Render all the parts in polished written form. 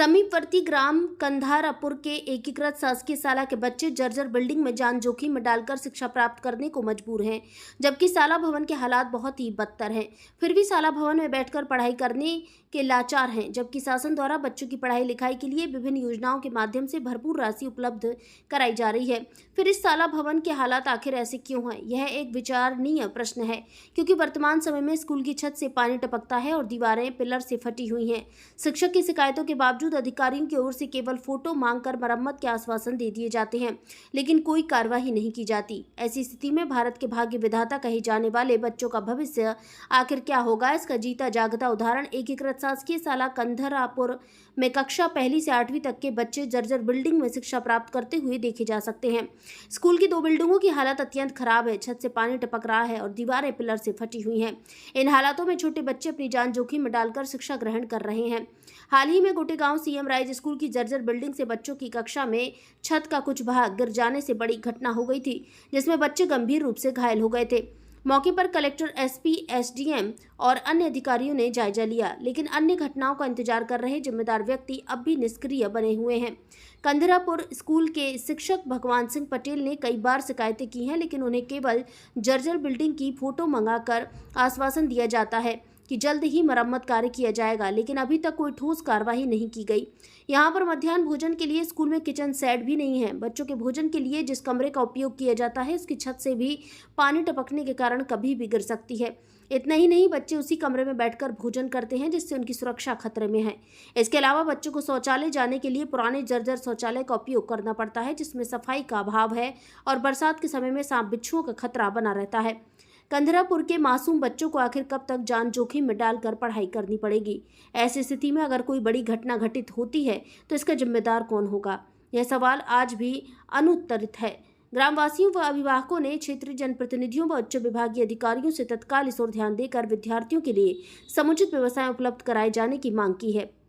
समीपवर्ती ग्राम कंधारापुर के एकीकृत शासकीय शाला के बच्चे जर्जर बिल्डिंग में जान जोखिम में डालकर शिक्षा प्राप्त करने को मजबूर हैं, जबकि शाला भवन के हालात बहुत ही बदतर हैं। फिर भी शाला भवन में बैठकर पढ़ाई करने के लाचार हैं, जबकि शासन द्वारा बच्चों की पढ़ाई लिखाई के लिए विभिन्न योजनाओं के माध्यम से भरपूर राशि उपलब्ध कराई जा रही है। फिर इस शाला भवन के हालात आखिर ऐसे क्यों हैं? यह एक विचारणीय प्रश्न है, क्योंकि वर्तमान समय में स्कूल की छत से पानी टपकता है और दीवारें पिलर से फटी हुई हैं। शिक्षक की शिकायतों के बावजूद अधिकारियों की ओर से केवल फोटो मांगकर मरम्मत के आश्वासन दे दिए जाते हैं, लेकिन कोई कार्रवाई नहीं की जाती। ऐसी स्थिति में भारत के भाग्य विधाता कहे जाने वाले बच्चों का भविष्य आखिर क्या होगा? इसका जीता जागता उदाहरण एकीकृत शासकीय शाला कंधारापुर में कक्षा 1 से 8वीं तक के बच्चे जर्जर बिल्डिंग में शिक्षा प्राप्त करते हुए देखे जा सकते हैं। स्कूल की 2 बिल्डिंगों की हालत अत्यंत खराब है। छत से पानी टपक रहा है और दीवारें पिलर से फटी हुई हैं। इन हालातों में छोटे बच्चे अपनी जान जोखिम में डालकर शिक्षा ग्रहण कर रहे हैं। हाल ही में गोटेगांव सीएम राइज स्कूल की जर्जर बिल्डिंग से बच्चों की कक्षा में छत का कुछ भाग गिर जाने से बड़ी घटना हो गई थी, जिसमें बच्चे गंभीर रूप से घायल हो गए थे। मौके पर कलेक्टर, एसपी, एसडीएम और अन्य अधिकारियों ने जायजा लिया, लेकिन अन्य घटनाओं का इंतजार कर रहे जिम्मेदार व्यक्ति अब भी निष्क्रिय बने हुए हैं। कंधारापुर स्कूल के शिक्षक भगवान सिंह पटेल ने कई बार शिकायतें की हैं, लेकिन उन्हें केवल जर्जर बिल्डिंग की फोटो मंगाकर आश्वासन दिया जाता है कि जल्द ही मरम्मत कार्य किया जाएगा, लेकिन अभी तक कोई ठोस कार्रवाई नहीं की गई। यहाँ पर मध्याह्न भोजन के लिए स्कूल में किचन सेट भी नहीं है। बच्चों के भोजन के लिए जिस कमरे का उपयोग किया जाता है, उसकी छत से भी पानी टपकने के कारण कभी भी गिर सकती है। इतना ही नहीं, बच्चे उसी कमरे में बैठकर भोजन करते हैं, जिससे उनकी सुरक्षा खतरे में है। इसके अलावा बच्चों को शौचालय जाने के लिए पुराने जर्जर शौचालय का उपयोग करना पड़ता है, जिसमें सफाई का अभाव है और बरसात के समय में सांप बिच्छुओं का खतरा बना रहता है। कंधारापुर के मासूम बच्चों को आखिर कब तक जान जोखिम में डालकर पढ़ाई करनी पड़ेगी? ऐसी स्थिति में अगर कोई बड़ी घटना घटित होती है तो इसका जिम्मेदार कौन होगा? यह सवाल आज भी अनुत्तरित है। ग्रामवासियों व अभिभावकों ने क्षेत्रीय जनप्रतिनिधियों व उच्च विभागीय अधिकारियों से तत्काल इस ओर ध्यान देकर विद्यार्थियों के लिए समुचित व्यवस्थाएं उपलब्ध कराए जाने की मांग की है।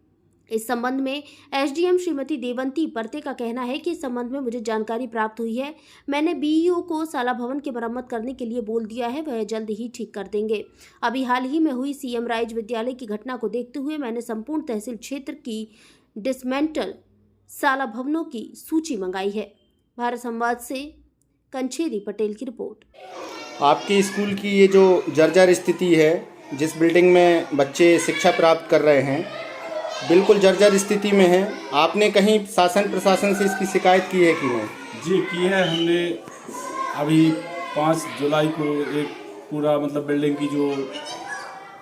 इस संबंध में एसडीएम श्रीमती देवंती परते का कहना है कि इस संबंध में मुझे जानकारी प्राप्त हुई है। मैंने बीईओ को शाला भवन की मरम्मत करने के लिए बोल दिया है, वह जल्द ही ठीक कर देंगे। अभी हाल ही में हुई सीएम राइज विद्यालय की घटना को देखते हुए मैंने संपूर्ण तहसील क्षेत्र की डिसमेंटल शाला भवनों की सूची मंगाई है। भारत संवाद से कंचेरी पटेल की रिपोर्ट। आपकी स्कूल की ये जो जर्जर स्थिति है, जिस बिल्डिंग में बच्चे शिक्षा प्राप्त कर रहे हैं, बिल्कुल जर्जर स्थिति में है। आपने कहीं शासन प्रशासन से इसकी शिकायत की है कि नहीं? जी की है। हमने अभी 5 जुलाई को एक पूरा बिल्डिंग की जो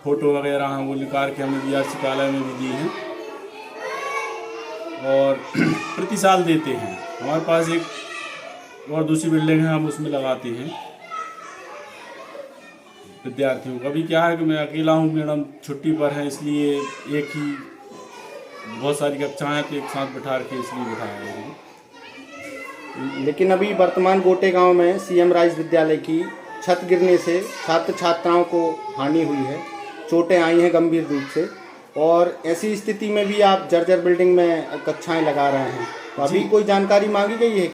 फोटो वगैरह हैं वो निकाल के हमने बीआरसी कार्यालय में भी दी हैं और प्रति साल देते हैं। हमारे पास एक और दूसरी बिल्डिंग है, हम उसमें लगाते हैं विद्यार्थियों का। अभी क्या है कि मैं अकेला हूँ, मैडम छुट्टी पर है, इसलिए एक ही बहुत सारी कक्षाएं हैं तो एक साथ बैठा के इसलिए बिठाया है। लेकिन अभी वर्तमान गोटेगांव में सीएम राइज विद्यालय की छत गिरने से छात्र छात्राओं को हानि हुई है, चोटें आई हैं गंभीर रूप से, और ऐसी स्थिति में भी आप जर्जर बिल्डिंग में कक्षाएं लगा रहे हैं, तो अभी कोई जानकारी मांगी गई है?